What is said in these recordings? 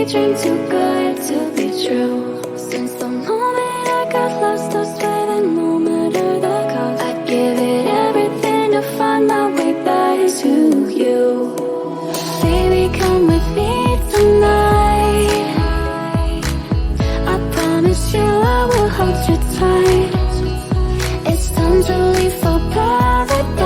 daydream too good to be true. Since the moment I got lost, I swear that no matter the cost, I'd give it everything to find my way back to you. Baby, come with me tonight. I promise you I will hold you tight. It's time to leave for paradise.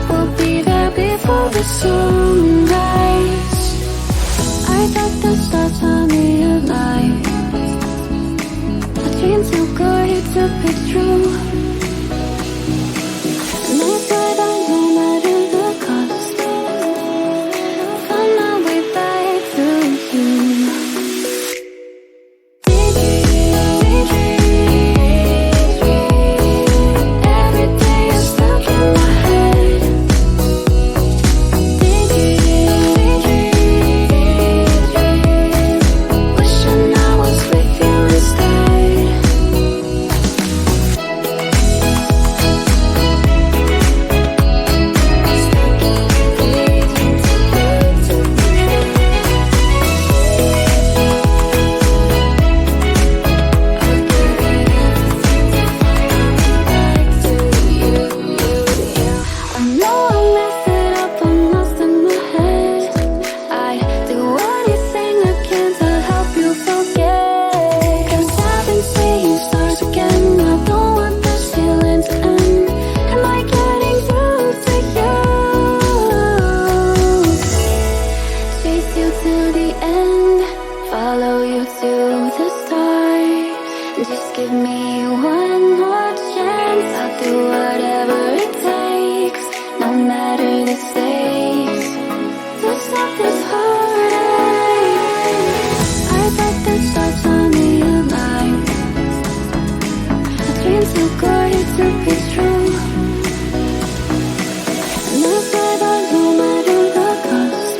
We'll be there before the sunrise. I thought the stars saw me alive. A dream too good to be true. And I swear that no matter the cost, find my way back to you. Every day you're stuck in my head. Wishing I was with you instead. I know I messed it up, I'm lost in my head. I'd do anything I can to help you forget. 'Cause I've been seeing stars again. I don't want this feeling to end. Am I getting through to you? Chase you to the end, follow you to the start. Just give me one more chance. I'll do whatever it takes, no matter the stakes, to stop this heartache. I thought the stars saw me alive. A dream too good to be true. And I swear that no matter the cost,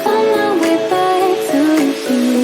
find my way back to you.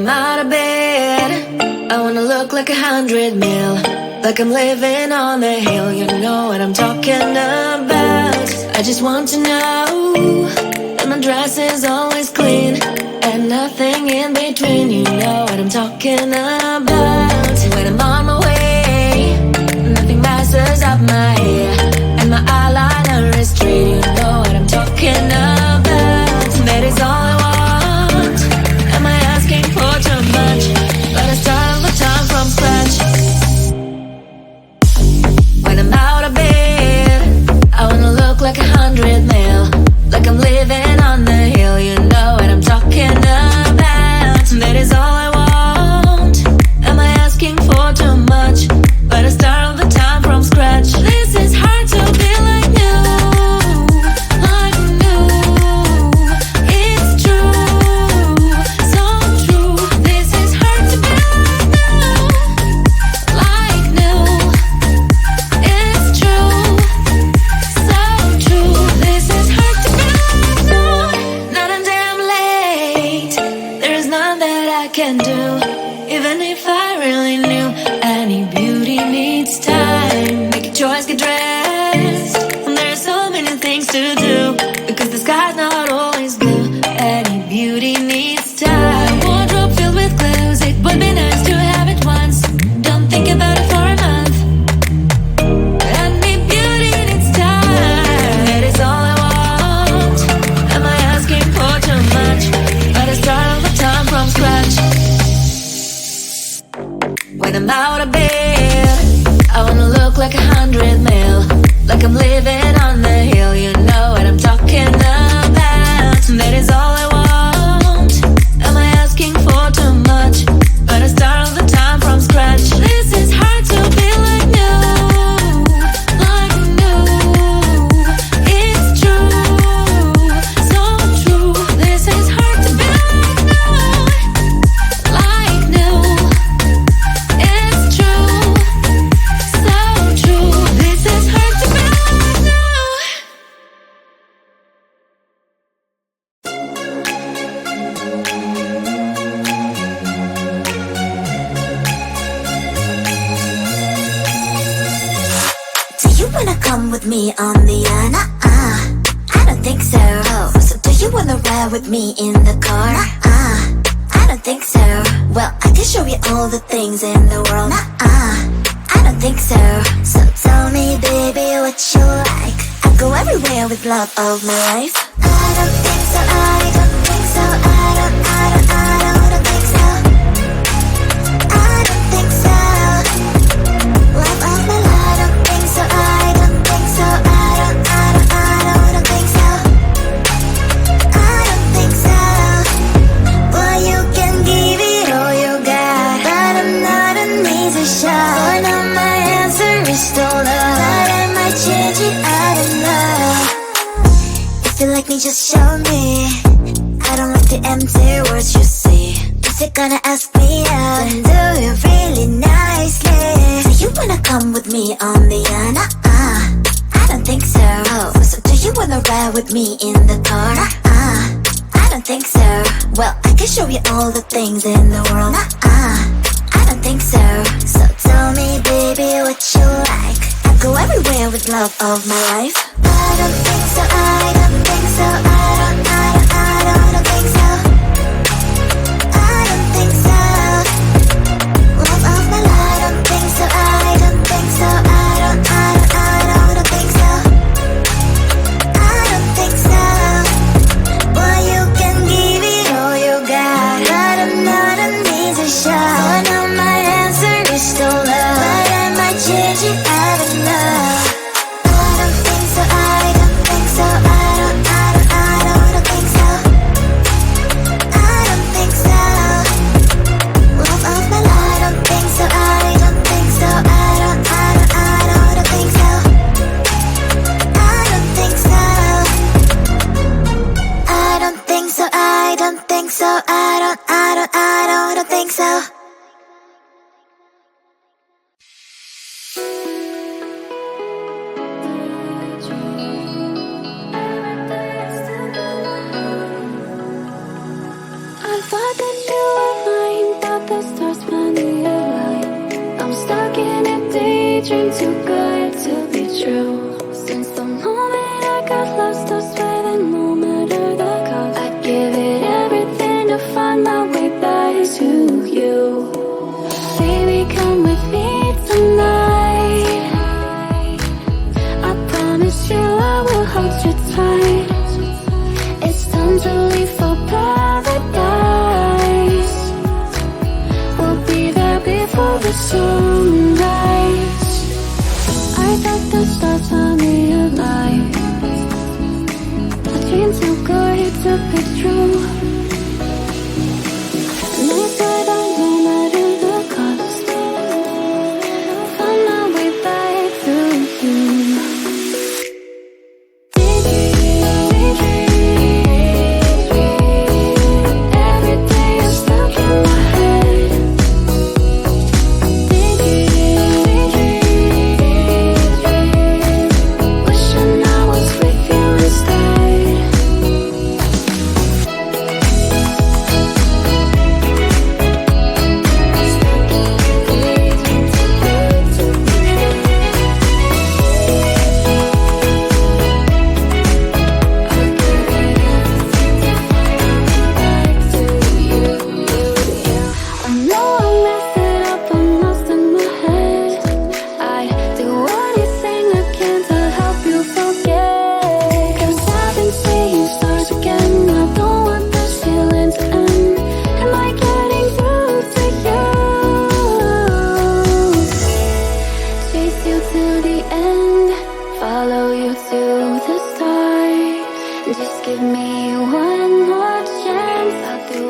I'm out of bed, I wanna look like 100 mil, like I'm living on the hill. You know what I'm talking about. I just want to know that my dress is always clean and nothing in between. You know what I'm talking about. When I'm on my way, nothing messes up my hair, and my eyeliner is straight. You know what I'm talking about. That is all I want. Am I asking for too much? But I start all the time from scratch. When I'm out of bed, I wanna look like 100 mil, like I'm living on the hill. You know what I'm talking about. That is all I want. Am I asking for too much? But I start all the time from scratch. This is hard to be like new, like new. It's true, so true. This is hard to be like new, it's true, so true. This is hard to be like new. Not until I'm late, there is none that I can do. Even if I really knew, any beauty needs time. Make a choice, get dressed, and there's so many things to do, because the sky's not always blue. Any beauty needs time. Wardrobe filled with clothes, it would be nice to have it once. Don't think about it for a month. Any beauty needs time. That is all I want. Am I asking for too much? But I start all the time from scratch. When I'm out of bed, I wanna look like 100 mil, like I'm living on the hill. You know what I'm talking about. That is all I want. Am I asking for too much? But I start all the time from scratch. This is hard to be like new, like new. It's true, so true. This is hard to be like new, like new. It's true, so true. This is hard to be like new. Do you wanna come with me on the I don't think so. So do you wanna ride with me in the car? I don't think so. Well, I can show you all the things in the world. I don't think so. So tell me, baby, what you like. I go everywhere with love of my life. I don't think so. I don't think so. I don't think so. I don't think so. Love of my life. I don't think so. I don't think so. I don't think so. I don't think so. Well, you can give it all you got, but I'm not an easy shot. For now my answer is still no, but I might change it. I don't know. If you like me, just show me. I don't like the empty words you say. If you're gonna ask me out, then do it really nicely. Do you wanna come with me on the I don't think so. So do you wanna ride with me in the car? I don't think so. Well, I can show you all the things in the world. I don't think so. So tell me, baby, what you like. I go everywhere with love of my life. I don't think so. I don't think so. I don't think so. I don't think so. Love of my life. I don't think so. I don't think so. I don't think so. I don't think so. Well, you can give it all you got, but I'm not an easy shot. For now my answer is still love, but I might change it. I don't know. I don't think so. I don't think so. I don't too good to be true. Since the moment I got lost, I swear that no matter the cost, I'd give it everything to find my way back to you. Baby, come with me tonight. I promise you I will hold you tight. It's time to leave for paradise. We'll be there before the sunrise. I thought the stars saw me alive. A dream too good to be true. And I swear that no matter the cost, find my way back to you. Every day you're stuck in my head. Wishing I was with you instead. I know I messed it up, I'm lost in my head. I'd do anything I can to help you forget. 'Cause I've been seeing stars again. I don't want this feeling to end. Am I getting through to you? Chase you to the end, follow you to the start. Just give me one more chance, I'll do